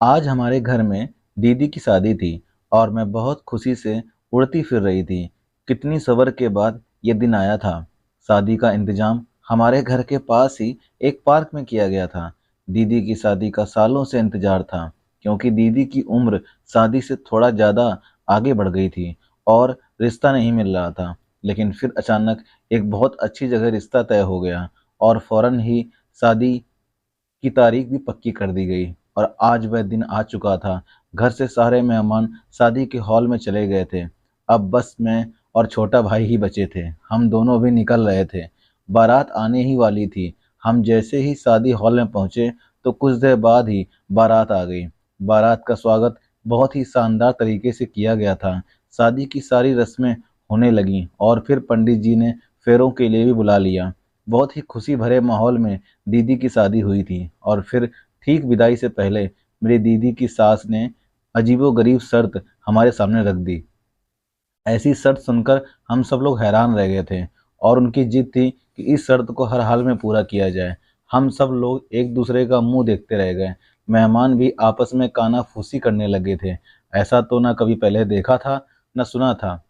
आज हमारे घर में दीदी की शादी थी और मैं बहुत खुशी से उड़ती फिर रही थी। कितनी सब्र के बाद ये दिन आया था। शादी का इंतजाम हमारे घर के पास ही एक पार्क में किया गया था। दीदी की शादी का सालों से इंतजार था, क्योंकि दीदी की उम्र शादी से थोड़ा ज़्यादा आगे बढ़ गई थी और रिश्ता नहीं मिल रहा था। लेकिन फिर अचानक एक बहुत अच्छी जगह रिश्ता तय हो गया और फौरन ही शादी की तारीख भी पक्की कर दी गई। और आज वह दिन आ चुका था। घर से सारे मेहमान शादी के हॉल में चले गए थे। अब बस मैं और छोटा भाई ही बचे थे। हम दोनों भी निकल रहे थे। बारात आने ही वाली थी। हम जैसे ही शादी हॉल में पहुंचे तो कुछ देर बाद ही बारात आ गई। बारात का स्वागत बहुत ही शानदार तरीके से किया गया था। शादी की सारी रस्में होने लगीं और फिर पंडित जी ने फेरों के लिए भी बुला लिया। बहुत ही खुशी भरे माहौल में दीदी की शादी हुई थी। और फिर ठीक विदाई से पहले मेरी दीदी की सास ने अजीबोगरीब शर्त हमारे सामने रख दी। ऐसी शर्त सुनकर हम सब लोग हैरान रह गए थे और उनकी जिद थी कि इस शर्त को हर हाल में पूरा किया जाए। हम सब लोग एक दूसरे का मुंह देखते रह गए। मेहमान भी आपस में कानाफूसी करने लगे थे। ऐसा तो ना कभी पहले देखा था, न सुना था।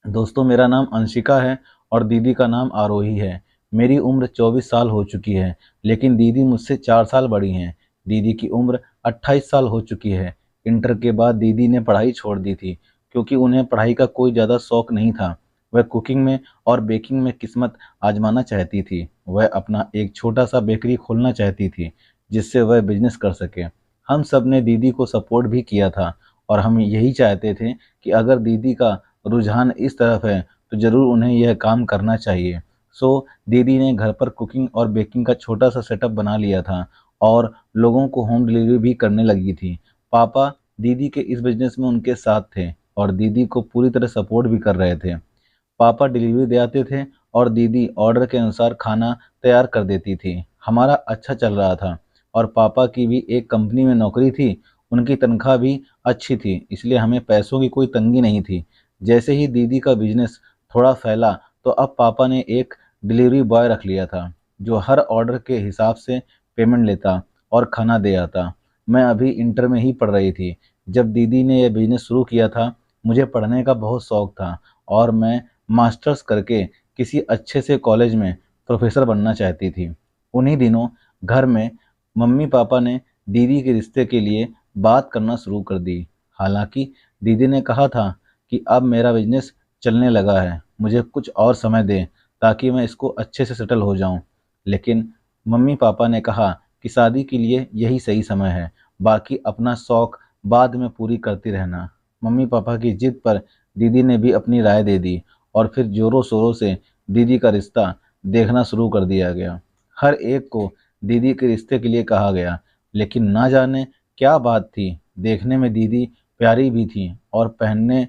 दोस्तों, मेरा नाम अंशिका है और दीदी का नाम आरोही है। मेरी उम्र 24 साल हो चुकी है, लेकिन दीदी मुझसे 4 साल बड़ी हैं। दीदी की उम्र 28 साल हो चुकी है। इंटर के बाद दीदी ने पढ़ाई छोड़ दी थी, क्योंकि उन्हें पढ़ाई का कोई ज़्यादा शौक नहीं था। वह कुकिंग में और बेकिंग में किस्मत आजमाना चाहती थी। वह अपना एक छोटा सा बेकरी खोलना चाहती थी, जिससे वह बिजनेस कर सके। हम सब ने दीदी को सपोर्ट भी किया था और हम यही चाहते थे कि अगर दीदी का रुझान इस तरफ है तो ज़रूर उन्हें यह काम करना चाहिए। सो दीदी ने घर पर कुकिंग और बेकिंग का छोटा सा सेटअप बना लिया था और लोगों को होम डिलीवरी भी करने लगी थी। पापा दीदी के इस बिजनेस में उनके साथ थे और दीदी को पूरी तरह सपोर्ट भी कर रहे थे। पापा डिलीवरी दे आते थे और दीदी ऑर्डर के अनुसार खाना तैयार कर देती थी। हमारा अच्छा चल रहा था और पापा की भी एक कंपनी में नौकरी थी। उनकी तनख्वाह भी अच्छी थी, इसलिए हमें पैसों की कोई तंगी नहीं थी। जैसे ही दीदी का बिजनेस थोड़ा फैला तो अब पापा ने एक डिलीवरी बॉय रख लिया था, जो हर ऑर्डर के हिसाब से पेमेंट लेता और खाना दे आता। मैं अभी इंटर में ही पढ़ रही थी जब दीदी ने यह बिजनेस शुरू किया था। मुझे पढ़ने का बहुत शौक था और मैं मास्टर्स करके किसी अच्छे से कॉलेज में प्रोफेसर बनना चाहती थी। उन्हीं दिनों घर में मम्मी पापा ने दीदी के रिश्ते के लिए बात करना शुरू कर दी। हालांकि दीदी ने कहा था कि अब मेरा बिजनेस चलने लगा है, मुझे कुछ और समय दें ताकि मैं इसको अच्छे से सेटल हो जाऊं। लेकिन मम्मी पापा ने कहा कि शादी के लिए यही सही समय है, बाकी अपना शौक बाद में पूरी करती रहना। मम्मी पापा की जिद पर दीदी ने भी अपनी राय दे दी और फिर जोरों शोरों से दीदी का रिश्ता देखना शुरू कर दिया गया। हर एक को दीदी के रिश्ते के लिए कहा गया, लेकिन ना जाने क्या बात थी। देखने में दीदी प्यारी भी थी और पहनने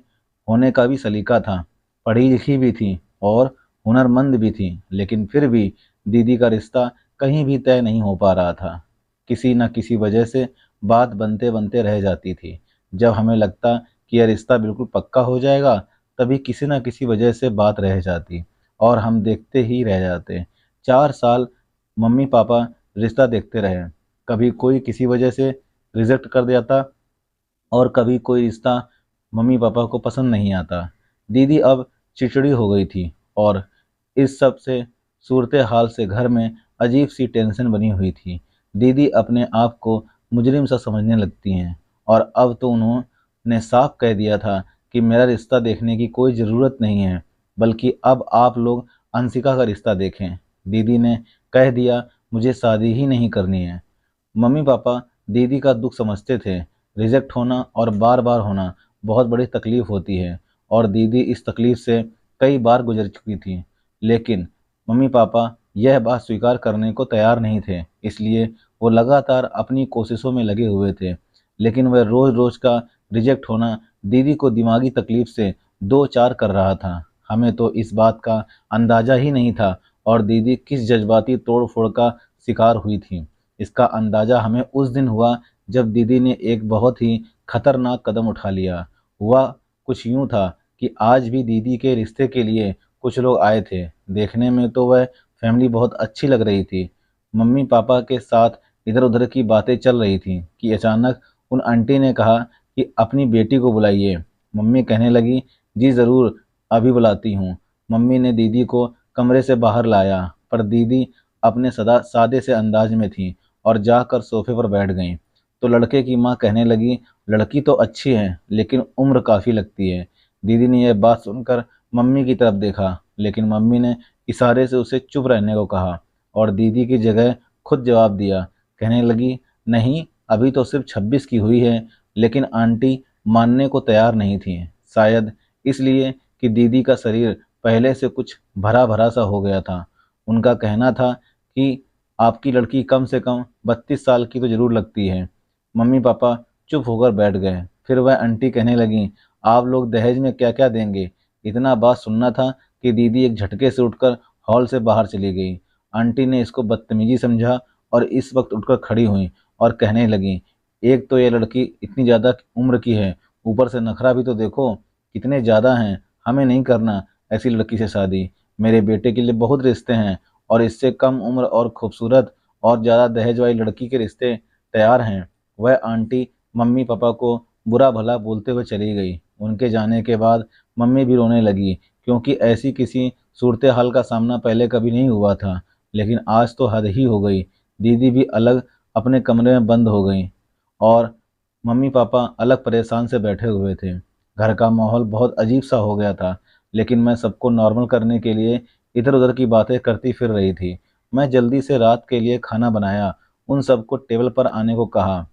होने का भी सलीका था। पढ़ी लिखी भी थी और हुनरमंद भी थी, लेकिन फिर भी दीदी का रिश्ता कहीं भी तय नहीं हो पा रहा था। किसी न किसी वजह से बात बनते बनते रह जाती थी। जब हमें लगता कि यह रिश्ता बिल्कुल पक्का हो जाएगा, तभी किसी न किसी वजह से बात रह जाती और हम देखते ही रह जाते। 4 साल मम्मी पापा रिश्ता देखते रहे। कभी कोई किसी वजह से रिजेक्ट कर देता और कभी कोई रिश्ता मम्मी पापा को पसंद नहीं आता। दीदी अब चिड़चिड़ी हो गई थी और इस सब से सूरत हाल से घर में अजीब सी टेंशन बनी हुई थी। दीदी अपने आप को मुजरिम सा समझने लगती हैं और अब तो उन्होंने साफ कह दिया था कि मेरा रिश्ता देखने की कोई ज़रूरत नहीं है, बल्कि अब आप लोग अंशिका का रिश्ता देखें। दीदी ने कह दिया मुझे शादी ही नहीं करनी है। मम्मी पापा दीदी का दुख समझते थे। रिजेक्ट होना और बार बार होना बहुत बड़ी तकलीफ होती है और दीदी इस तकलीफ से कई बार गुजर चुकी थी। लेकिन मम्मी पापा यह बात स्वीकार करने को तैयार नहीं थे, इसलिए वो लगातार अपनी कोशिशों में लगे हुए थे। लेकिन वह रोज़ रोज़ का रिजेक्ट होना दीदी को दिमागी तकलीफ से दो चार कर रहा था। हमें तो इस बात का अंदाज़ा ही नहीं था और दीदी किस जज्बाती तोड़ फोड़ का शिकार हुई थी, इसका अंदाज़ा हमें उस दिन हुआ जब दीदी ने एक बहुत ही खतरनाक कदम उठा लिया। हुआ कुछ यूं था कि आज भी दीदी के रिश्ते के लिए कुछ लोग आए थे। देखने में तो वह फैमिली बहुत अच्छी लग रही थी। मम्मी पापा के साथ इधर उधर की बातें चल रही थी कि अचानक उन आंटी ने कहा कि अपनी बेटी को बुलाइए। मम्मी कहने लगी, जी ज़रूर, अभी बुलाती हूँ। मम्मी ने दीदी को कमरे से बाहर लाया, पर दीदी अपने सदा सादे से अंदाज में थी और जाकर सोफे पर बैठ गईं। तो लड़के की माँ कहने लगी, लड़की तो अच्छी है लेकिन उम्र काफ़ी लगती है। दीदी ने यह बात सुनकर मम्मी की तरफ देखा, लेकिन मम्मी ने इशारे से उसे चुप रहने को कहा और दीदी की जगह खुद जवाब दिया। कहने लगी, नहीं, अभी तो सिर्फ 26 की हुई है। लेकिन आंटी मानने को तैयार नहीं थी, शायद इसलिए कि दीदी का शरीर पहले से कुछ भरा भरा सा हो गया था। उनका कहना था कि आपकी लड़की कम से कम 32 साल की तो जरूर लगती है। मम्मी पापा चुप होकर बैठ गए। फिर वह आंटी कहने लगी, आप लोग दहेज में क्या क्या देंगे? इतना बात सुनना था कि दीदी एक झटके से उठकर हॉल से बाहर चली गई। आंटी ने इसको बदतमीजी समझा और इस वक्त उठकर खड़ी हुई और कहने लगी, एक तो ये लड़की इतनी ज़्यादा उम्र की है, ऊपर से नखरा भी तो देखो कितने ज़्यादा हैं। हमें नहीं करना ऐसी लड़की से शादी। मेरे बेटे के लिए बहुत रिश्ते हैं और इससे कम उम्र और खूबसूरत और ज़्यादा दहेज वाली लड़की के रिश्ते तैयार हैं। वह आंटी मम्मी पापा को बुरा भला बोलते हुए चली गई। उनके जाने के बाद मम्मी भी रोने लगी, क्योंकि ऐसी किसी सूरत हाल का सामना पहले कभी नहीं हुआ था। लेकिन आज तो हद ही हो गई। दीदी भी अलग अपने कमरे में बंद हो गई और मम्मी पापा अलग परेशान से बैठे हुए थे। घर का माहौल बहुत अजीब सा हो गया था, लेकिन मैं सबको नॉर्मल करने के लिए इधर उधर की बातें करती फिर रही थी। मैं जल्दी से रात के लिए खाना बनाया, उन सबको टेबल पर आने को कहा।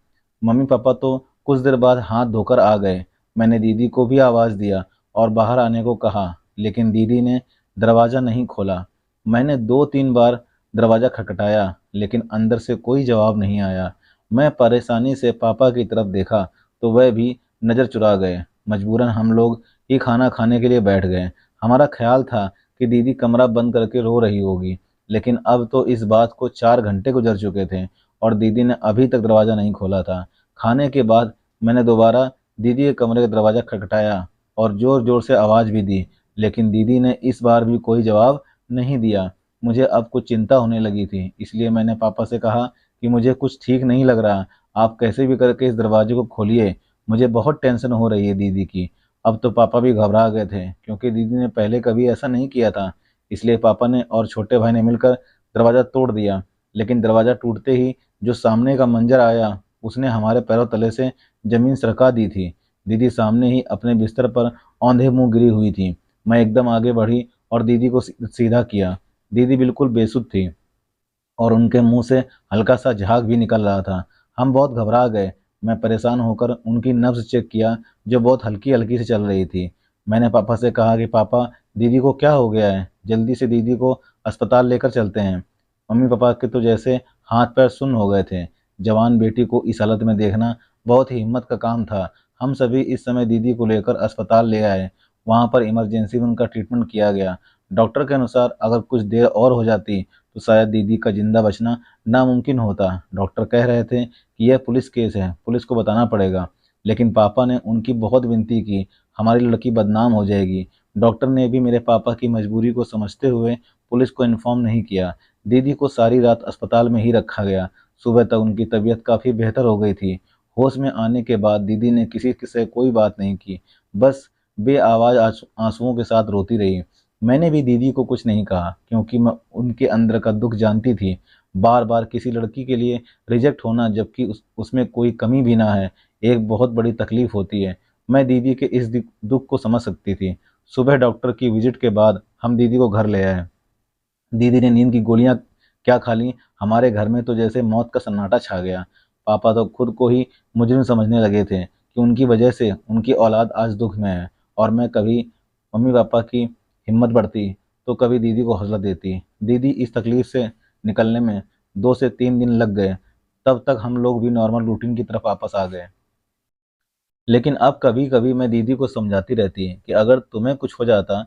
मम्मी पापा तो कुछ देर बाद हाथ धोकर आ गए। मैंने दीदी को भी आवाज़ दिया और बाहर आने को कहा, लेकिन दीदी ने दरवाज़ा नहीं खोला। मैंने 2-3 बार दरवाज़ा खटखटाया, लेकिन अंदर से कोई जवाब नहीं आया। मैं परेशानी से पापा की तरफ देखा तो वह भी नज़र चुरा गए। मजबूरन हम लोग ही खाना खाने के लिए बैठ गए। हमारा ख्याल था कि दीदी कमरा बंद करके रो रही होगी, लेकिन अब तो इस बात को 4 घंटे गुजर चुके थे और दीदी ने अभी तक दरवाज़ा नहीं खोला था। खाने के बाद मैंने दोबारा दीदी के कमरे का दरवाज़ा खटखटाया और ज़ोर ज़ोर से आवाज़ भी दी, लेकिन दीदी ने इस बार भी कोई जवाब नहीं दिया। मुझे अब कुछ चिंता होने लगी थी, इसलिए मैंने पापा से कहा कि मुझे कुछ ठीक नहीं लग रहा, आप कैसे भी करके इस दरवाजे को खोलिए। मुझे बहुत टेंशन हो रही है दीदी की। अब तो पापा भी घबरा गए थे, क्योंकि दीदी ने पहले कभी ऐसा नहीं किया था। इसलिए पापा ने और छोटे भाई ने मिलकर दरवाज़ा तोड़ दिया। लेकिन दरवाज़ा टूटते ही जो सामने का मंजर आया, उसने हमारे पैरों तले से ज़मीन सरका दी थी। दीदी सामने ही अपने बिस्तर पर औंधे मुँह गिरी हुई थी। मैं एकदम आगे बढ़ी और दीदी को सीधा किया। दीदी बिल्कुल बेसुध थी और उनके मुंह से हल्का सा झाग भी निकल रहा था। हम बहुत घबरा गए। मैं परेशान होकर उनकी नब्ज़ चेक किया, जो बहुत हल्की हल्की से चल रही थी। मैंने पापा से कहा कि पापा, दीदी को क्या हो गया है? जल्दी से दीदी को अस्पताल लेकर चलते हैं। मम्मी पापा के तो जैसे हाथ पैर सुन्न हो गए थे। जवान बेटी को इस हालत में देखना बहुत ही हिम्मत का काम था। हम सभी इस समय दीदी को लेकर अस्पताल ले आए। वहाँ पर इमरजेंसी में उनका ट्रीटमेंट किया गया। डॉक्टर के अनुसार अगर कुछ देर और हो जाती तो शायद दीदी का जिंदा बचना नामुमकिन होता। डॉक्टर कह रहे थे कि यह पुलिस केस है, पुलिस को बताना पड़ेगा। लेकिन पापा ने उनकी बहुत विनती की, हमारी लड़की बदनाम हो जाएगी। डॉक्टर ने भी मेरे पापा की मजबूरी को समझते हुए पुलिस को इन्फॉर्म नहीं किया। दीदी को सारी रात अस्पताल में ही रखा गया। सुबह तक उनकी तबीयत काफ़ी बेहतर हो गई थी। होश में आने के बाद दीदी ने किसी से कोई बात नहीं की, बस बे आवाज़ आंसुओं के साथ रोती रही। मैंने भी दीदी को कुछ नहीं कहा, क्योंकि मैं उनके अंदर का दुख जानती थी। बार बार किसी लड़की के लिए रिजेक्ट होना, जबकि उसमें कोई कमी भी ना है, एक बहुत बड़ी तकलीफ होती है। मैं दीदी के इस दुख को समझ सकती थी। सुबह डॉक्टर की विजिट के बाद हम दीदी को घर ले आए। दीदी ने नींद की गोलियां क्या खा ली, हमारे घर में तो जैसे मौत का सन्नाटा छा गया। पापा तो खुद को ही मुजरिम समझने लगे थे कि उनकी वजह से उनकी औलाद आज दुख में है। और मैं कभी मम्मी पापा की हिम्मत बढ़ती तो कभी दीदी को हौसला देती। दीदी इस तकलीफ से निकलने में 2 से 3 दिन लग गए। तब तक हम लोग भी नॉर्मल रूटीन की तरफ वापस आ गए। लेकिन अब कभी कभी मैं दीदी को समझाती रहती कि अगर तुम्हें कुछ हो जाता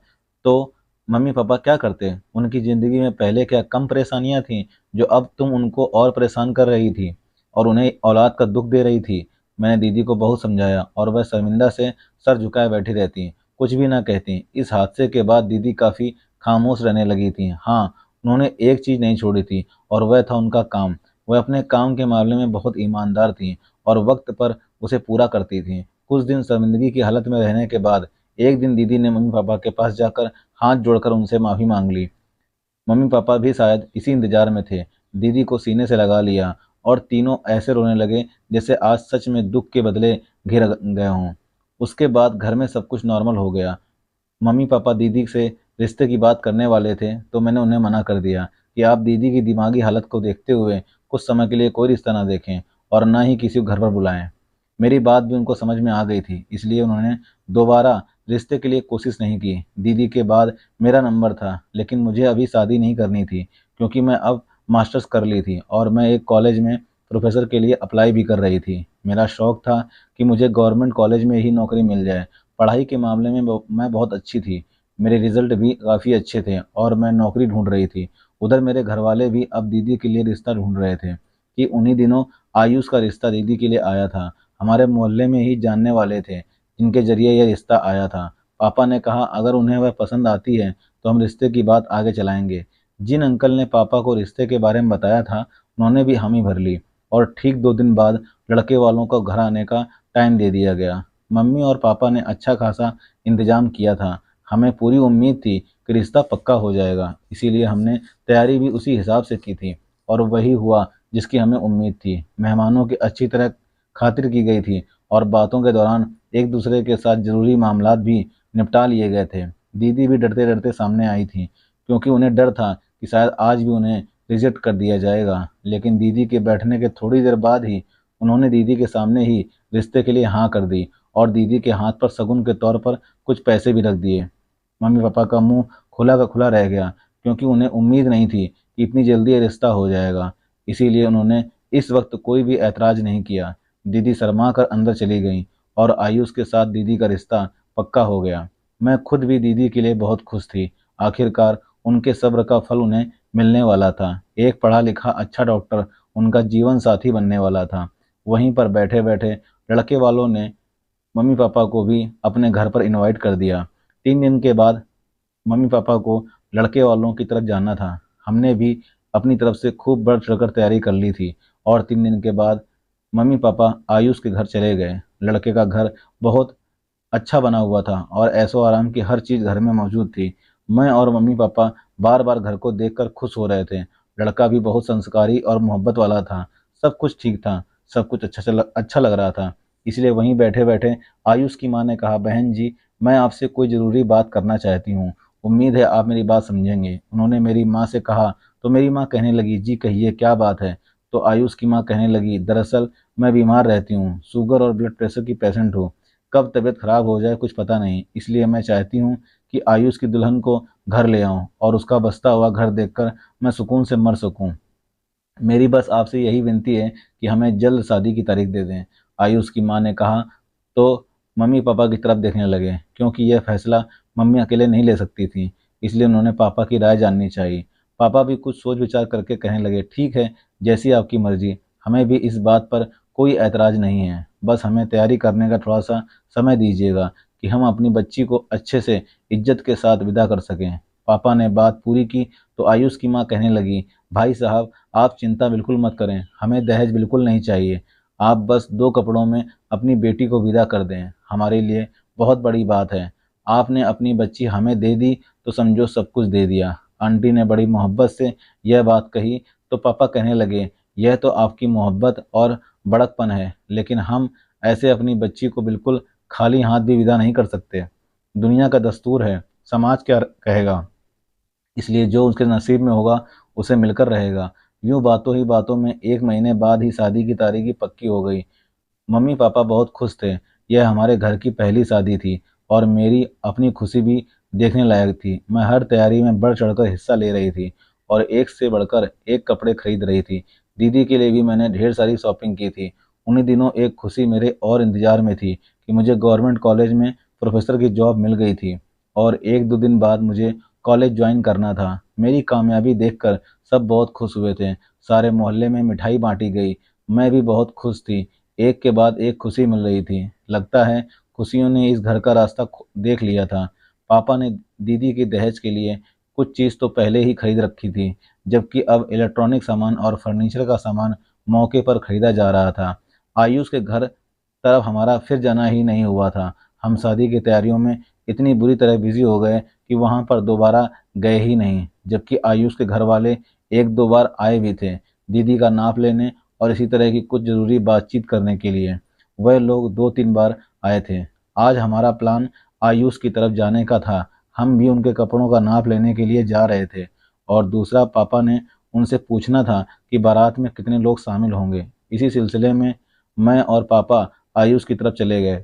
तो मम्मी पापा क्या करते? उनकी ज़िंदगी में पहले क्या कम परेशानियां थीं जो अब तुम उनको और परेशान कर रही थी और उन्हें औलाद का दुख दे रही थी? मैंने दीदी को बहुत समझाया और वह शर्मिंदा से सर झुकाए बैठी रहती, कुछ भी ना कहती। इस हादसे के बाद दीदी काफ़ी खामोश रहने लगी थी। हाँ, उन्होंने एक चीज़ नहीं छोड़ी थी और वह था उनका काम। वह अपने काम के मामले में बहुत ईमानदार थीं और वक्त पर उसे पूरा करती थीं। कुछ दिन शर्मिंदगी की हालत में रहने के बाद एक दिन दीदी ने मम्मी पापा के पास जाकर हाथ जोड़कर उनसे माफ़ी मांग ली। मम्मी पापा भी शायद इसी इंतजार में थे। दीदी को सीने से लगा लिया और तीनों ऐसे रोने लगे जैसे आज सच में दुख के बदले घिर गए हों। उसके बाद घर में सब कुछ नॉर्मल हो गया। मम्मी पापा दीदी से रिश्ते की बात करने वाले थे तो मैंने उन्हें मना कर दिया कि आप दीदी की दिमागी हालत को देखते हुए कुछ समय के लिए कोई रिश्ता ना देखें और ना ही किसी को घर पर बुलाएं। मेरी बात भी उनको समझ में आ गई थी, इसलिए उन्होंने दोबारा रिश्ते के लिए कोशिश नहीं की। दीदी के बाद मेरा नंबर था, लेकिन मुझे अभी शादी नहीं करनी थी क्योंकि मैं अब मास्टर्स कर ली थी और मैं एक कॉलेज में प्रोफेसर के लिए अप्लाई भी कर रही थी। मेरा शौक था कि मुझे गवर्नमेंट कॉलेज में ही नौकरी मिल जाए। पढ़ाई के मामले में मैं बहुत अच्छी थी, मेरे रिजल्ट भी काफ़ी अच्छे थे और मैं नौकरी ढूंढ रही थी। उधर मेरे घर वाले भी अब दीदी के लिए रिश्ता ढूंढ रहे थे कि उन्हीं दिनों आयुष का रिश्ता दीदी के लिए आया था। हमारे मोहल्ले में ही जानने वाले थे जिनके जरिए यह रिश्ता आया था। पापा ने कहा अगर उन्हें वह पसंद आती है तो हम रिश्ते की बात आगे चलाएंगे। जिन अंकल ने पापा को रिश्ते के बारे में बताया था उन्होंने भी हामी भर ली और ठीक 2 दिन बाद लड़के वालों को घर आने का टाइम दे दिया गया। मम्मी और पापा ने अच्छा खासा इंतजाम किया था। हमें पूरी उम्मीद थी कि रिश्ता पक्का हो जाएगा, इसीलिए हमने तैयारी भी उसी हिसाब से की थी और वही हुआ जिसकी हमें उम्मीद थी। मेहमानों की अच्छी तरह खातिर की गई थी और बातों के दौरान एक दूसरे के साथ जरूरी मामलात भी निपटा लिए गए थे। दीदी भी डरते डरते सामने आई थी क्योंकि उन्हें डर था कि शायद आज भी उन्हें रिजेक्ट कर दिया जाएगा, लेकिन दीदी के बैठने के थोड़ी देर बाद ही उन्होंने दीदी के सामने ही रिश्ते के लिए हाँ कर दी और दीदी के हाथ पर शगुन के तौर पर कुछ पैसे भी रख दिए। मम्मी पापा का मुंह खुला का खुला रह गया क्योंकि उन्हें उम्मीद नहीं थी कि इतनी जल्दी ये रिश्ता हो जाएगा। इसीलिए उन्होंने इस वक्त कोई भी ऐतराज नहीं किया। दीदी शर्मा कर अंदर चली गई और आयुष के साथ दीदी का रिश्ता पक्का हो गया। मैं खुद भी दीदी के लिए बहुत खुश थी। आखिरकार उनके सब्र का फल उन्हें मिलने वाला था। एक पढ़ा लिखा अच्छा डॉक्टर उनका जीवन साथी बनने वाला था। वहीं पर बैठे बैठे लड़के वालों ने मम्मी पापा को भी अपने घर पर इनवाइट कर दिया। 3 दिन के बाद मम्मी पापा को लड़के वालों की तरफ जाना था। हमने भी अपनी तरफ से खूब बढ़ चढ़कर तैयारी कर ली थी और 3 दिन के बाद मम्मी पापा आयुष के घर चले गए। लड़के का घर बहुत अच्छा बना हुआ था और ऐशो आराम की हर चीज़ घर में मौजूद थी। मैं और मम्मी पापा बार बार घर को देखकर खुश हो रहे थे। लड़का भी बहुत संस्कारी और मोहब्बत वाला था। सब कुछ ठीक था, सब कुछ अच्छा लग रहा था। इसलिए वहीं बैठे बैठे आयुष की माँ ने कहा, बहन जी मैं आपसे कोई ज़रूरी बात करना चाहती हूँ, उम्मीद है आप मेरी बात समझेंगे। उन्होंने मेरी माँ से कहा तो मेरी माँ कहने लगी, जी कहिए क्या बात है। तो आयुष की माँ कहने लगी, दरअसल मैं बीमार रहती हूँ, शुगर और ब्लड प्रेशर की पेशेंट हूँ। कब तबीयत खराब हो जाए कुछ पता नहीं, इसलिए मैं चाहती हूँ कि आयुष की दुल्हन को घर ले आऊँ और उसका बसता हुआ घर देखकर मैं सुकून से मर सकूँ। मेरी बस आपसे यही विनती है कि हमें जल्द शादी की तारीख दे दें। आयुष की माँ ने कहा तो मम्मी पापा की तरफ देखने लगे क्योंकि यह फैसला मम्मी अकेले नहीं ले सकती थी, इसलिए उन्होंने पापा की राय जाननी चाहिए। पापा भी कुछ सोच विचार करके कहने लगे, ठीक है जैसी आपकी मर्जी, हमें भी इस बात पर कोई ऐतराज़ नहीं है, बस हमें तैयारी करने का थोड़ा सा समय दीजिएगा कि हम अपनी बच्ची को अच्छे से इज्जत के साथ विदा कर सकें। पापा ने बात पूरी की तो आयुष की माँ कहने लगी, भाई साहब आप चिंता बिल्कुल मत करें, हमें दहेज बिल्कुल नहीं चाहिए। आप बस 2 कपड़ों में अपनी बेटी को विदा कर दें, हमारे लिए बहुत बड़ी बात है। आपने अपनी बच्ची हमें दे दी तो समझो सब कुछ दे दिया। आंटी ने बड़ी मोहब्बत से यह बात कही तो पापा कहने लगे, यह तो आपकी मोहब्बत और बड़कपन है, लेकिन हम ऐसे अपनी बच्ची को बिल्कुल खाली हाथ भी विदा नहीं कर सकते। दुनिया का दस्तूर है, समाज क्या कहेगा, इसलिए जो उसके नसीब में होगा उसे मिलकर रहेगा। यूँ बातों ही बातों में 1 महीने बाद ही शादी की तारीख पक्की हो गई। मम्मी पापा बहुत खुश थे। यह हमारे घर की पहली शादी थी और मेरी अपनी खुशी भी देखने लायक थी। मैं हर तैयारी में बढ़ चढ़कर हिस्सा ले रही थी और एक से बढ़कर एक कपड़े खरीद रही थी। दीदी के लिए भी मैंने ढेर सारी शॉपिंग की थी। उन्हीं दिनों एक खुशी मेरे और इंतजार में थी कि मुझे गवर्नमेंट कॉलेज में प्रोफेसर की जॉब मिल गई थी और 1-2 दिन बाद मुझे कॉलेज ज्वाइन करना था। मेरी कामयाबी देखकर सब बहुत खुश हुए थे। सारे मोहल्ले में मिठाई बांटी गई। मैं भी बहुत खुश थी। एक के बाद एक खुशी मिल रही थी। लगता है खुशियों ने इस घर का रास्ता देख लिया था। पापा ने दीदी के दहेज के लिए कुछ चीज़ तो पहले ही खरीद रखी थी, जबकि अब इलेक्ट्रॉनिक सामान और फर्नीचर का सामान मौके पर खरीदा जा रहा था। आयुष के घर तरफ हमारा फिर जाना ही नहीं हुआ था। हम शादी की तैयारियों में इतनी बुरी तरह बिजी हो गए कि वहां पर दोबारा गए ही नहीं, जबकि आयुष के घर वाले एक दो बार आए भी थे, दीदी का नाप लेने और इसी तरह की कुछ जरूरी बातचीत करने के लिए। वह लोग दो तीन बार आए थे। आज हमारा प्लान आयुष की तरफ जाने का था। हम भी उनके कपड़ों का नाप लेने के लिए जा रहे थे, और दूसरा पापा ने उनसे पूछना था कि बारात में कितने लोग शामिल होंगे। इसी सिलसिले में मैं और पापा आयुष की तरफ चले गए।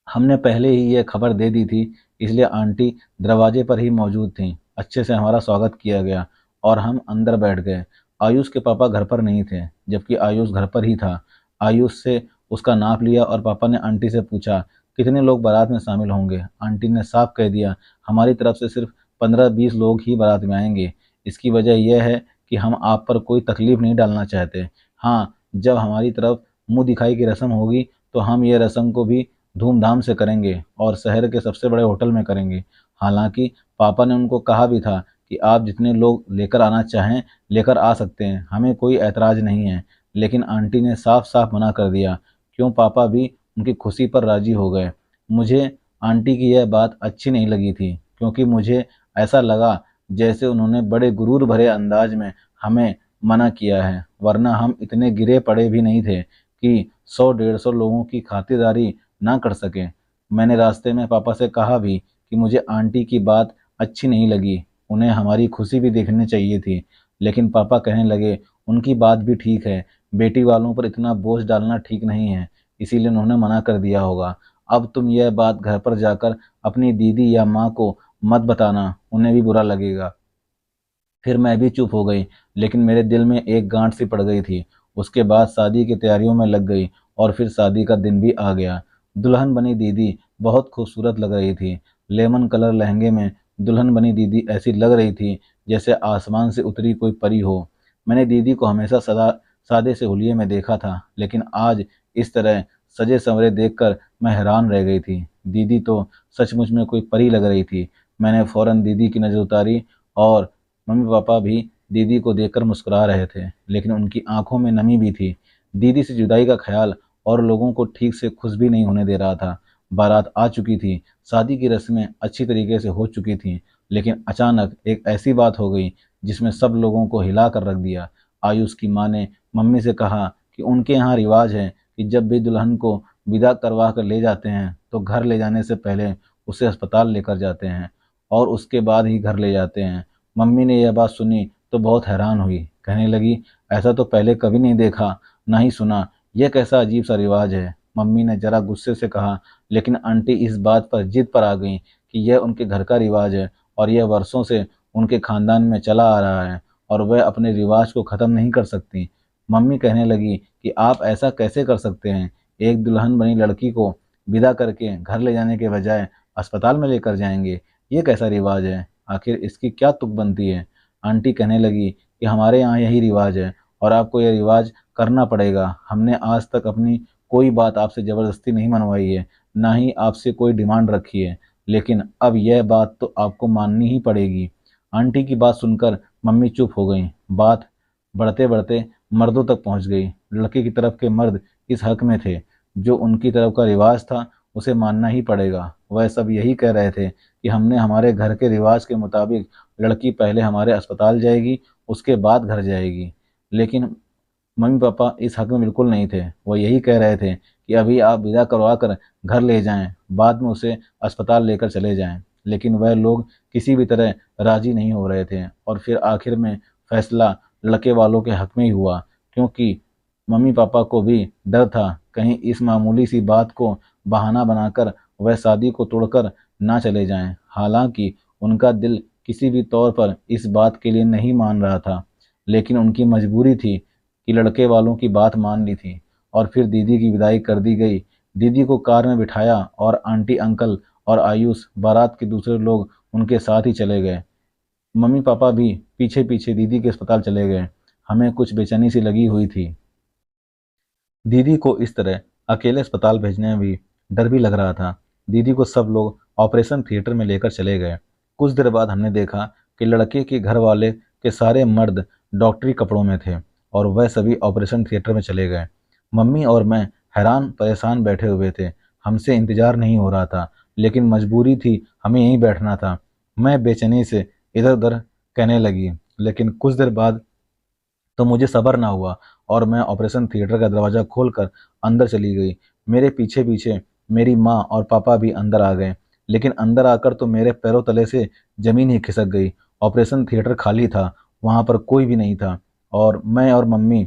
हमने पहले ही यह खबर दे दी थी, इसलिए आंटी दरवाजे पर ही मौजूद थीं। अच्छे से हमारा स्वागत किया गया और हम अंदर बैठ गए। आयुष के पापा घर पर नहीं थे, जबकि आयुष घर पर ही था। आयुष से उसका नाप लिया और पापा ने आंटी से पूछा कितने लोग बारात में शामिल होंगे। आंटी ने साफ कह दिया, हमारी तरफ से सिर्फ 15-20 लोग ही बारात में आएंगे। इसकी वजह यह है कि हम आप पर कोई तकलीफ नहीं डालना चाहते। हाँ, जब हमारी तरफ मुंह दिखाई की रस्म होगी तो हम ये रस्म को भी धूमधाम से करेंगे और शहर के सबसे बड़े होटल में करेंगे। हालांकि पापा ने उनको कहा भी था कि आप जितने लोग लेकर आना चाहें लेकर आ सकते हैं, हमें कोई ऐतराज नहीं है। लेकिन आंटी ने साफ साफ मना कर दिया। क्यों, पापा भी उनकी खुशी पर राजी हो गए। मुझे आंटी की यह बात अच्छी नहीं लगी थी, क्योंकि मुझे ऐसा लगा जैसे उन्होंने बड़े गुरूर भरे अंदाज में हमें मना किया है, वरना हम इतने गिरे पड़े भी नहीं थे कि 100-150 लोगों की खातिरदारी ना कर सके। मैंने रास्ते में पापा से कहा भी कि मुझे आंटी की बात अच्छी नहीं लगी, उन्हें हमारी खुशी भी देखनी चाहिए थी। लेकिन पापा कहने लगे, उनकी बात भी ठीक है, बेटी वालों पर इतना बोझ डालना ठीक नहीं है, इसीलिए उन्होंने मना कर दिया होगा। अब तुम यह बात घर पर जाकर अपनी दीदी या माँ को मत बताना, उन्हें भी बुरा लगेगा। फिर मैं भी चुप हो गई, लेकिन मेरे दिल में एक गांठ सी पड़ गई थी। उसके बाद शादी की तैयारियों में लग गई और फिर शादी का दिन भी आ गया। दुल्हन बनी दीदी बहुत खूबसूरत लग रही थी। लेमन कलर लहंगे में दुल्हन बनी दीदी ऐसी लग रही थी जैसे आसमान से उतरी कोई परी हो। मैंने दीदी को हमेशा सदा सादे से हुलिये में देखा था, लेकिन आज इस तरह सजे संवरे देखकर मैं हैरान रह गई थी। दीदी तो सचमुच में कोई परी लग रही थी। मैंने फौरन दीदी की नज़र उतारी और मम्मी पापा भी दीदी को देखकर मुस्कुरा रहे थे, लेकिन उनकी आंखों में नमी भी थी। दीदी से जुदाई का ख्याल और लोगों को ठीक से खुश भी नहीं होने दे रहा था। बारात आ चुकी थी, शादी की रस्में अच्छी तरीके से हो चुकी थीं, लेकिन अचानक एक ऐसी बात हो गई जिसमें सब लोगों को हिला कर रख दिया। आयुष की माँ ने मम्मी से कहा कि उनके यहाँ रिवाज है कि जब भी दुल्हन को विदा करवा कर ले जाते हैं तो घर ले जाने से पहले उसे अस्पताल लेकर जाते हैं और उसके बाद ही घर ले जाते हैं। मम्मी ने यह बात सुनी तो बहुत हैरान हुई। कहने लगी, ऐसा तो पहले कभी नहीं देखा, ना ही सुना, यह कैसा अजीब सा रिवाज है। मम्मी ने जरा गुस्से से कहा, लेकिन आंटी इस बात पर जिद पर आ गई कि यह उनके घर का रिवाज है और यह वर्षों से उनके खानदान में चला आ रहा है और वह अपने रिवाज को ख़त्म नहीं कर सकती। मम्मी कहने लगी कि आप ऐसा कैसे कर सकते हैं, एक दुल्हन बनी लड़की को विदा करके घर ले जाने के बजाय अस्पताल में लेकर जाएंगे, ये कैसा रिवाज है, आखिर इसकी क्या तुक बनती है। आंटी कहने लगी कि हमारे यहाँ यही रिवाज है और आपको यह रिवाज करना पड़ेगा। हमने आज तक अपनी कोई बात आपसे ज़बरदस्ती नहीं मनवाई है, ना ही आपसे कोई डिमांड रखी है, लेकिन अब यह बात तो आपको माननी ही पड़ेगी। आंटी की बात सुनकर मम्मी चुप हो गई। बात बढ़ते बढ़ते मर्दों तक पहुंच गई। लड़के की तरफ के मर्द इस हक में थे, जो उनकी तरफ का रिवाज था उसे मानना ही पड़ेगा। वह सब यही कह रहे थे कि हमने हमारे घर के रिवाज के मुताबिक लड़की पहले हमारे अस्पताल जाएगी, उसके बाद घर जाएगी। लेकिन मम्मी पापा इस हक में बिल्कुल नहीं थे। वो यही कह रहे थे कि अभी आप विदा करवा कर घर ले जाएं, बाद में उसे अस्पताल लेकर चले जाएं। लेकिन वह लोग किसी भी तरह राजी नहीं हो रहे थे और फिर आखिर में फैसला लड़के वालों के हक में ही हुआ, क्योंकि मम्मी पापा को भी डर था कहीं इस मामूली सी बात को बहाना बनाकर वह शादी को तोड़कर ना चले जाएं। हालांकि उनका दिल किसी भी तौर पर इस बात के लिए नहीं मान रहा था, लेकिन उनकी मजबूरी थी कि लड़के वालों की बात मान ली थी। और फिर दीदी की विदाई कर दी गई। दीदी को कार में बिठाया और आंटी, अंकल और आयुष, बारात के दूसरे लोग उनके साथ ही चले गए। मम्मी पापा भी पीछे पीछे दीदी के अस्पताल चले गए। हमें कुछ बेचैनी सी लगी हुई थी। दीदी को इस तरह अकेले अस्पताल भेजने में भी डर भी लग रहा था। दीदी को सब लोग ऑपरेशन थिएटर में लेकर चले गए। कुछ देर बाद हमने देखा कि लड़के के घर वाले के सारे मर्द डॉक्टरी कपड़ों में थे और वह सभी ऑपरेशन थिएटर में चले गए। मम्मी और मैं हैरान परेशान बैठे हुए थे। हमसे इंतजार नहीं हो रहा था, लेकिन मजबूरी थी, हमें यहीं बैठना था। मैं बेचैनी से इधर उधर कहने लगी, लेकिन कुछ देर बाद तो मुझे सब्र ना हुआ और मैं ऑपरेशन थिएटर का दरवाज़ा खोलकर अंदर चली गई। मेरे पीछे पीछे मेरी माँ और पापा भी अंदर आ गए, लेकिन अंदर आकर तो मेरे पैरों तले से ज़मीन ही खिसक गई। ऑपरेशन थिएटर खाली था, वहाँ पर कोई भी नहीं था और मैं और मम्मी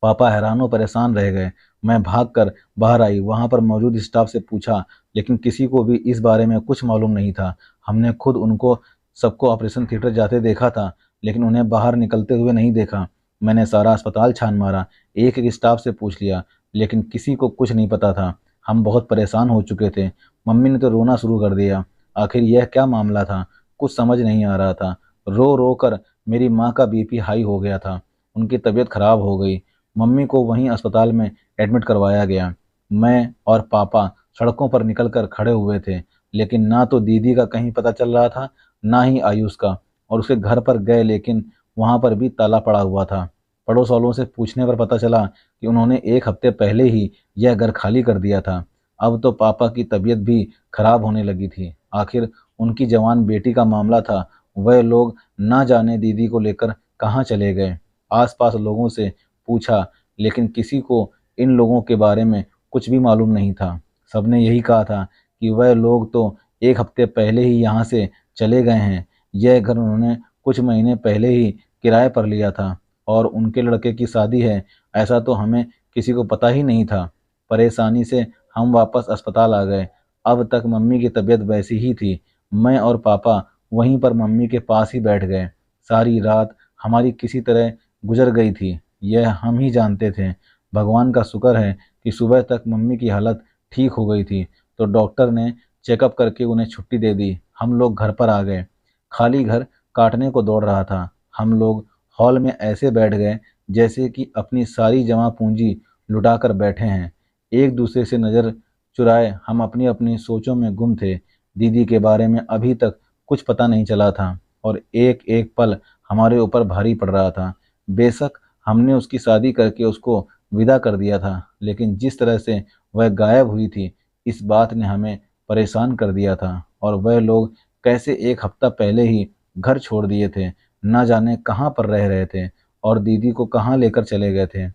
पापा हैरानों परेशान रह गए। मैं भागकर बाहर आई, वहां पर मौजूद स्टाफ से पूछा, लेकिन किसी को भी इस बारे में कुछ मालूम नहीं था। हमने खुद उनको सबको ऑपरेशन थिएटर जाते देखा था, लेकिन उन्हें बाहर निकलते हुए नहीं देखा। मैंने सारा अस्पताल छान मारा, एक एक स्टाफ से पूछ लिया, लेकिन किसी को कुछ नहीं पता था। हम बहुत परेशान हो चुके थे। मम्मी ने तो रोना शुरू कर दिया। आखिर यह क्या मामला था, कुछ समझ नहीं आ रहा था। रो रो कर मेरी माँ का बीपी हाई हो गया था, उनकी तबीयत खराब हो गई। मम्मी को वहीं अस्पताल में एडमिट करवाया गया। मैं और पापा सड़कों पर निकलकर खड़े हुए थे, लेकिन ना तो दीदी का कहीं पता चल रहा था, ना ही आयुष का। और उसके घर पर गए, लेकिन वहां पर भी ताला पड़ा हुआ था। पड़ोस वालों से पूछने पर पता चला कि उन्होंने एक हफ्ते पहले ही यह घर खाली कर दिया था। अब तो पापा की तबीयत भी खराब होने लगी थी। आखिर उनकी जवान बेटी का मामला था। वह लोग ना जाने दीदी को लेकर कहाँ चले गए। आसपास लोगों से पूछा, लेकिन किसी को इन लोगों के बारे में कुछ भी मालूम नहीं था। सबने यही कहा था कि वह लोग तो एक हफ्ते पहले ही यहाँ से चले गए हैं। यह घर उन्होंने कुछ महीने पहले ही किराए पर लिया था और उनके लड़के की शादी है, ऐसा तो हमें किसी को पता ही नहीं था। परेशानी से हम वापस अस्पताल आ गए। अब तक मम्मी की तबीयत वैसी ही थी। मैं और पापा वहीं पर मम्मी के पास ही बैठ गए। सारी रात हमारी किसी तरह गुजर गई थी, यह हम ही जानते थे। भगवान का शुक्र है कि सुबह तक मम्मी की हालत ठीक हो गई थी, तो डॉक्टर ने चेकअप करके उन्हें छुट्टी दे दी। हम लोग घर पर आ गए। खाली घर काटने को दौड़ रहा था। हम लोग हॉल में ऐसे बैठ गए जैसे कि अपनी सारी जमा पूंजी लुटाकर बैठे हैं। एक दूसरे से नज़र चुराए हम अपनी अपनी सोचों में गुम थे। दीदी के बारे में अभी तक कुछ पता नहीं चला था और एक एक पल हमारे ऊपर भारी पड़ रहा था। बेशक हमने उसकी शादी करके उसको विदा कर दिया था, लेकिन जिस तरह से वह गायब हुई थी, इस बात ने हमें परेशान कर दिया था। और वह लोग कैसे एक हफ्ता पहले ही घर छोड़ दिए थे, ना जाने कहाँ पर रह रहे थे और दीदी को कहाँ लेकर चले गए थे।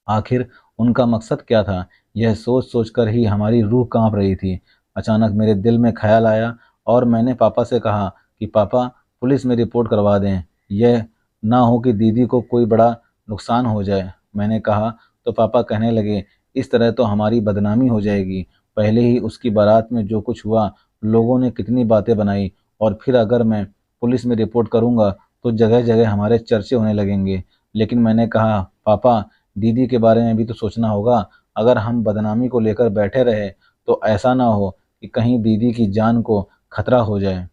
आखिर उनका मकसद क्या था, यह सोच सोच कर ही हमारी रूह कांप रही थी। अचानक मेरे दिल में ख्याल आया और मैंने पापा से कहा कि पापा, पुलिस में रिपोर्ट करवा दें, यह ना हो कि दीदी को कोई बड़ा नुकसान हो जाए। मैंने कहा तो पापा कहने लगे, इस तरह तो हमारी बदनामी हो जाएगी। पहले ही उसकी बारात में जो कुछ हुआ, लोगों ने कितनी बातें बनाई, और फिर अगर मैं पुलिस में रिपोर्ट करूंगा तो जगह जगह हमारे चर्चे होने लगेंगे। लेकिन मैंने कहा, पापा, दीदी के बारे में भी तो सोचना होगा। अगर हम बदनामी को लेकर बैठे रहे तो ऐसा ना हो कि कहीं दीदी की जान को खतरा हो जाए।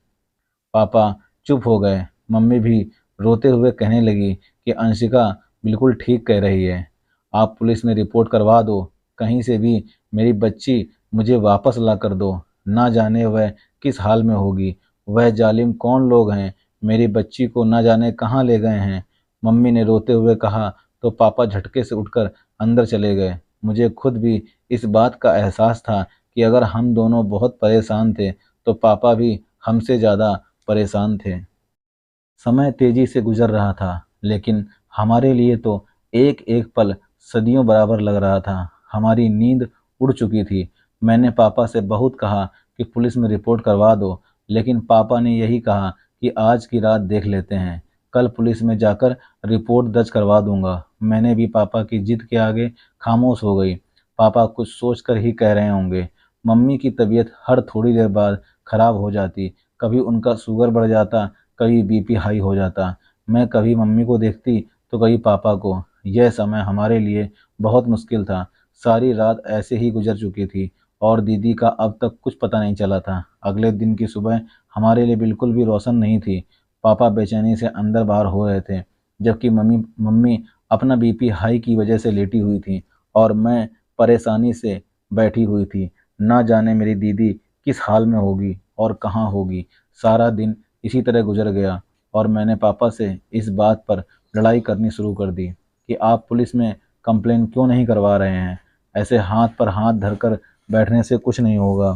पापा चुप हो गए। मम्मी भी रोते हुए कहने लगी कि अंशिका बिल्कुल ठीक कह रही है, आप पुलिस में रिपोर्ट करवा दो। कहीं से भी मेरी बच्ची मुझे वापस ला कर दो। ना जाने वह किस हाल में होगी, वह जालिम कौन लोग हैं, मेरी बच्ची को ना जाने कहाँ ले गए हैं। मम्मी ने रोते हुए कहा तो पापा झटके से उठकर अंदर चले गए। मुझे खुद भी इस बात का एहसास था कि अगर हम दोनों बहुत परेशान थे तो पापा भी हमसे ज़्यादा परेशान थे। समय तेजी से गुजर रहा था, लेकिन हमारे लिए तो एक एक पल सदियों बराबर लग रहा था। हमारी नींद उड़ चुकी थी। मैंने पापा से बहुत कहा कि पुलिस में रिपोर्ट करवा दो, लेकिन पापा ने यही कहा कि आज की रात देख लेते हैं, कल पुलिस में जाकर रिपोर्ट दर्ज करवा दूंगा। मैंने भी पापा की जिद के आगे खामोश हो गई। पापा कुछ सोच कर ही कह रहे होंगे। मम्मी की तबीयत हर थोड़ी देर बाद खराब हो जाती, कभी उनका शुगर बढ़ जाता, कभी बीपी हाई हो जाता। मैं कभी मम्मी को देखती तो कभी पापा को। यह समय हमारे लिए बहुत मुश्किल था। सारी रात ऐसे ही गुजर चुकी थी और दीदी का अब तक कुछ पता नहीं चला था। अगले दिन की सुबह हमारे लिए बिल्कुल भी रोशन नहीं थी। पापा बेचैनी से अंदर बाहर हो रहे थे, जबकि मम्मी मम्मी अपना बीपी हाई की वजह से लेटी हुई थी और मैं परेशानी से बैठी हुई थी। ना जाने मेरी दीदी किस हाल में होगी और कहाँ होगी। सारा दिन इसी तरह गुजर गया और मैंने पापा से इस बात पर लड़ाई करनी शुरू कर दी कि आप पुलिस में कंप्लेन क्यों नहीं करवा रहे हैं। ऐसे हाथ पर हाथ धरकर बैठने से कुछ नहीं होगा।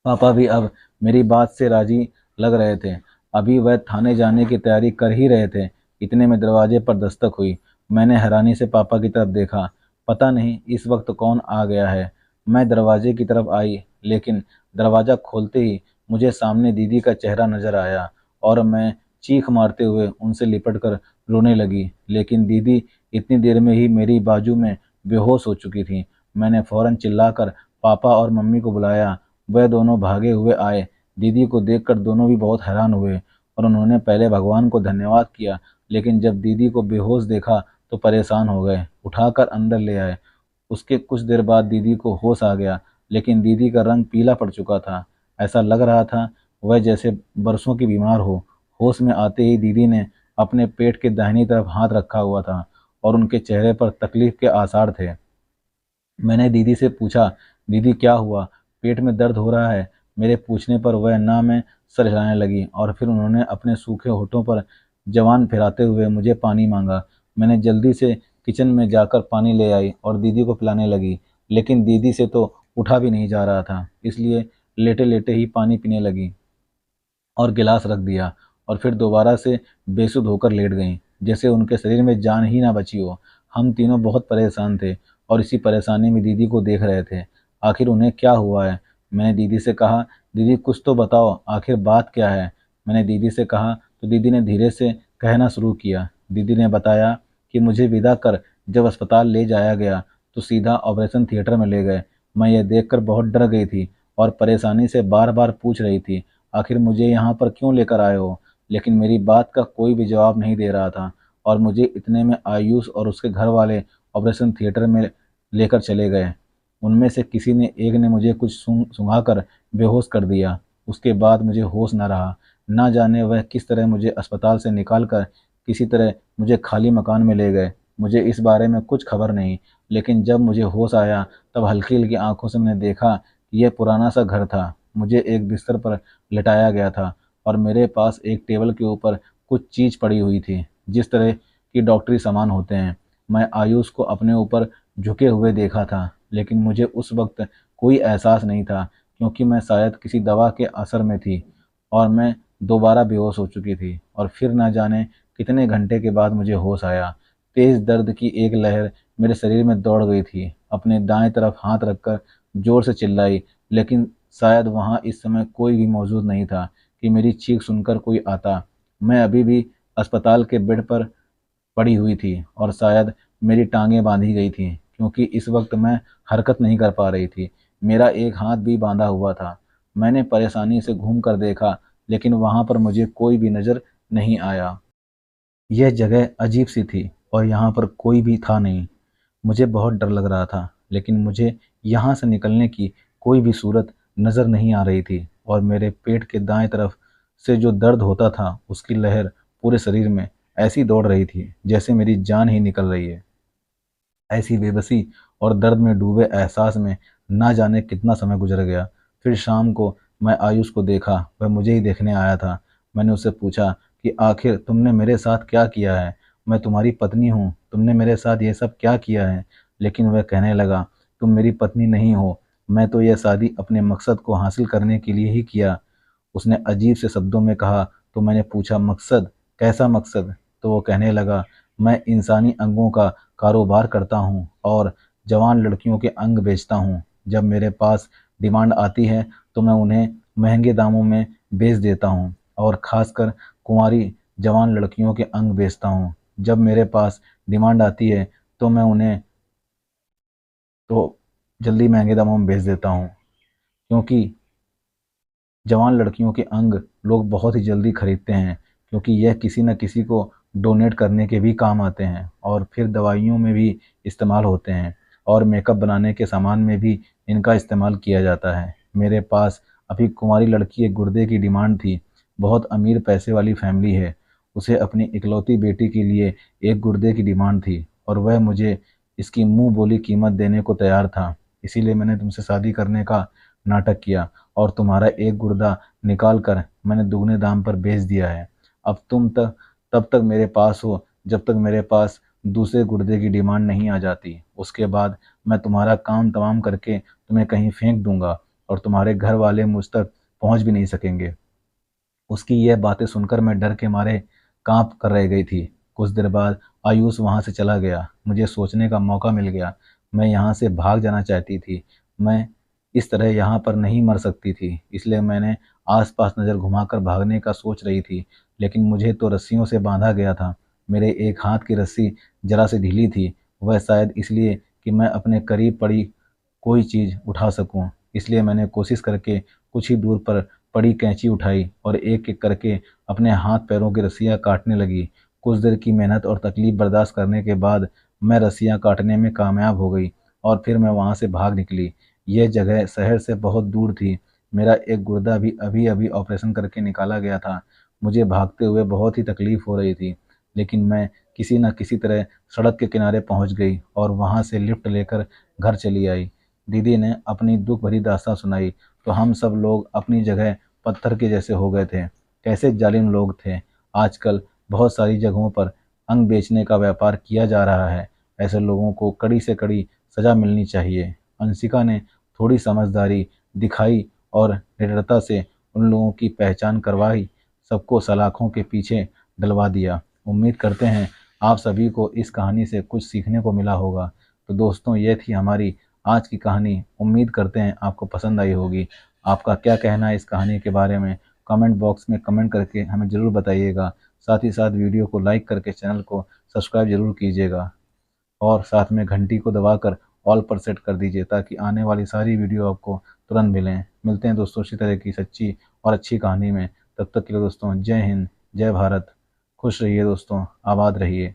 पापा भी अब मेरी बात से राजी लग रहे थे। अभी वह थाने जाने की तैयारी कर ही रहे थे। इतने में दरवाजे पर दस्तक हुई। मैंने हैरानी से पापा की तरफ देखा। पता नहीं इस वक्त कौन आ गया है। मैं दरवाजे की तरफ आई, लेकिन दरवाज़ा खोलते ही मुझे सामने दीदी का चेहरा नजर आया और मैं चीख मारते हुए उनसे लिपट कर रोने लगी। लेकिन दीदी इतनी देर में ही मेरी बाजू में बेहोश हो चुकी थी। मैंने फौरन चिल्लाकर पापा और मम्मी को बुलाया। वह दोनों भागे हुए आए। दीदी को देखकर दोनों भी बहुत हैरान हुए और उन्होंने पहले भगवान को धन्यवाद किया, लेकिन जब दीदी को बेहोश देखा तो परेशान हो गए। उठाकर अंदर ले आए। उसके कुछ देर बाद दीदी को होश आ गया, लेकिन दीदी का रंग पीला पड़ चुका था। ऐसा लग रहा था वह जैसे बरसों की बीमार हो। होश में आते ही दीदी ने अपने पेट के दाहिनी तरफ हाथ रखा हुआ था और उनके चेहरे पर तकलीफ के आसार थे। मैंने दीदी से पूछा, दीदी क्या हुआ, पेट में दर्द हो रहा है? मेरे पूछने पर वह ना में सर हिलाने लगी और फिर उन्होंने अपने सूखे होठों पर जवान फिराते हुए मुझे पानी मांगा। मैंने जल्दी से किचन में जाकर पानी ले आई और दीदी को पिलाने लगी, लेकिन दीदी से तो उठा भी नहीं जा रहा था, इसलिए लेटे लेटे ही पानी पीने लगी और गिलास रख दिया और फिर दोबारा से बेसुध होकर लेट गईं, जैसे उनके शरीर में जान ही ना बची हो। हम तीनों बहुत परेशान थे और इसी परेशानी में दीदी को देख रहे थे। आखिर उन्हें क्या हुआ है? मैंने दीदी से कहा, दीदी कुछ तो बताओ, आखिर बात क्या है? मैंने दीदी से कहा तो दीदी ने धीरे से कहना शुरू किया। दीदी ने बताया कि मुझे विदा कर जब अस्पताल ले जाया गया तो सीधा ऑपरेशन थिएटर में ले गए। मैं यह देखकर बहुत डर गई थी और परेशानी से बार बार पूछ रही थी, आखिर मुझे यहाँ पर क्यों लेकर आए हो? लेकिन मेरी बात का कोई भी जवाब नहीं दे रहा था और मुझे इतने में आयुष और उसके घर वाले ऑपरेशन थिएटर में लेकर चले गए। उनमें से किसी ने एक ने मुझे कुछ सुंघाकर बेहोश कर दिया। उसके बाद मुझे होश न रहा। ना जाने वह किस तरह मुझे अस्पताल से निकाल कर किसी तरह मुझे खाली मकान में ले गए। मुझे इस बारे में कुछ खबर नहीं, लेकिन जब मुझे होश आया तब हल्की हल्की आंखों से मैंने देखा कि यह पुराना सा घर था। मुझे एक बिस्तर पर लिटाया गया था और मेरे पास एक टेबल के ऊपर कुछ चीज़ पड़ी हुई थी, जिस तरह की डॉक्टरी सामान होते हैं। मैं आयुष को अपने ऊपर झुके हुए देखा था, लेकिन मुझे उस वक्त कोई एहसास नहीं था, क्योंकि मैं शायद किसी दवा के असर में थी और मैं दोबारा बेहोश हो चुकी थी। और फिर ना जाने कितने घंटे के बाद मुझे होश आया। तेज दर्द की एक लहर मेरे शरीर में दौड़ गई थी। अपने दाएं तरफ हाथ रखकर जोर से चिल्लाई, लेकिन शायद वहां इस समय कोई भी मौजूद नहीं था कि मेरी चीख सुनकर कोई आता। मैं अभी भी अस्पताल के बेड पर पड़ी हुई थी और शायद मेरी टांगें बांधी गई थी, क्योंकि इस वक्त मैं हरकत नहीं कर पा रही थी। मेरा एक हाथ भी बांधा हुआ था। मैंने परेशानी से घूम कर देखा, लेकिन वहां पर मुझे कोई भी नजर नहीं आया। यह जगह अजीब सी थी और यहाँ पर कोई भी था नहीं। मुझे बहुत डर लग रहा था, लेकिन मुझे यहाँ से निकलने की कोई भी सूरत नज़र नहीं आ रही थी और मेरे पेट के दाएं तरफ से जो दर्द होता था उसकी लहर पूरे शरीर में ऐसी दौड़ रही थी जैसे मेरी जान ही निकल रही है। ऐसी बेबसी और दर्द में डूबे एहसास में ना जाने कितना समय गुजर गया। फिर शाम को मैं आयुष को देखा। वह मुझे ही देखने आया था। मैंने उससे पूछा कि आखिर तुमने मेरे साथ क्या किया है? मैं तुम्हारी पत्नी हूँ, तुमने मेरे साथ ये सब क्या किया है? लेकिन वह कहने लगा, तुम मेरी पत्नी नहीं हो, मैं तो यह शादी अपने मकसद को हासिल करने के लिए ही किया। उसने अजीब से शब्दों में कहा। तो मैंने पूछा, मकसद? कैसा मकसद? तो वो कहने लगा, मैं इंसानी अंगों का कारोबार करता हूँ और जवान लड़कियों के अंग बेचता हूँ। जब मेरे पास डिमांड आती है तो मैं उन्हें महंगे दामों में बेच देता हूँ और खासकर कुंवारी जवान लड़कियों के अंग बेचता हूँ। जब मेरे पास डिमांड आती है तो मैं उन्हें तो जल्दी महंगे दामों में बेच देता हूँ, क्योंकि जवान लड़कियों के अंग लोग बहुत ही जल्दी खरीदते हैं, क्योंकि यह किसी न किसी को डोनेट करने के भी काम आते हैं और फिर दवाइयों में भी इस्तेमाल होते हैं और मेकअप बनाने के सामान में भी इनका इस्तेमाल किया जाता है। मेरे पास अभी कुंवारी लड़की एक गुर्दे की डिमांड थी। बहुत अमीर पैसे वाली फैमिली है। उसे अपनी इकलौती बेटी के लिए एक गुर्दे की डिमांड थी और वह मुझे इसकी मुंह बोली कीमत देने को तैयार था। इसीलिए मैंने तुमसे शादी करने का नाटक किया और तुम्हारा एक गुर्दा निकाल कर मैंने दुगने दाम पर बेच दिया है। अब तुम तक तब तक मेरे पास हो जब तक मेरे पास दूसरे गुर्दे की डिमांड नहीं आ जाती। उसके बाद मैं तुम्हारा काम तमाम करके तुम्हें कहीं फेंक दूंगा और तुम्हारे घर वाले मुझ तक पहुंच भी नहीं सकेंगे। उसकी यह बातें सुनकर मैं डर के मारे कांप कर रह गई थी। कुछ देर बाद आयुष वहां से चला गया। मुझे सोचने का मौका मिल गया। मैं यहाँ से भाग जाना चाहती थी। मैं इस तरह यहाँ पर नहीं मर सकती थी, इसलिए मैंने आसपास नज़र घुमाकर भागने का सोच रही थी। लेकिन मुझे तो रस्सियों से बांधा गया था। मेरे एक हाथ की रस्सी जरा से ढीली थी, वह शायद इसलिए कि मैं अपने करीब पड़ी कोई चीज़ उठा सकूं। इसलिए मैंने कोशिश करके कुछ ही दूर पर पड़ी कैंची उठाई और एक एक करके अपने हाथ पैरों की रस्सियाँ काटने लगी। कुछ देर की मेहनत और तकलीफ बर्दाश्त करने के बाद मैं रस्सियाँ काटने में कामयाब हो गई और फिर मैं वहाँ से भाग निकली। यह जगह शहर से बहुत दूर थी। मेरा एक गुर्दा भी अभी अभी ऑपरेशन करके निकाला गया था। मुझे भागते हुए बहुत ही तकलीफ हो रही थी, लेकिन मैं किसी न किसी तरह सड़क के किनारे पहुंच गई और वहां से लिफ्ट लेकर घर चली आई। दीदी ने अपनी दुख भरी दास्तां सुनाई तो हम सब लोग अपनी जगह पत्थर के जैसे हो गए थे। कैसे जालिम लोग थे। आजकल बहुत सारी जगहों पर अंग बेचने का व्यापार किया जा रहा है। ऐसे लोगों को कड़ी से कड़ी सजा मिलनी चाहिए। अंशिका ने थोड़ी समझदारी दिखाई और निडरता से उन लोगों की पहचान करवाई, सबको सलाखों के पीछे डलवा दिया। उम्मीद करते हैं आप सभी को इस कहानी से कुछ सीखने को मिला होगा। तो दोस्तों, ये थी हमारी आज की कहानी। उम्मीद करते हैं आपको पसंद आई होगी। आपका क्या कहना है इस कहानी के बारे में कमेंट बॉक्स में कमेंट करके हमें ज़रूर बताइएगा। साथ ही साथ वीडियो को लाइक करके चैनल को सब्सक्राइब ज़रूर कीजिएगा और साथ में घंटी को दबाकर ऑल पर सेट कर दीजिए ताकि आने वाली सारी वीडियो आपको तुरंत मिलें। मिलते हैं दोस्तों इसी तरह की सच्ची और अच्छी कहानी में। तब तक के लिए दोस्तों, जय हिंद, जय भारत। खुश रहिए दोस्तों, आबाद रहिए।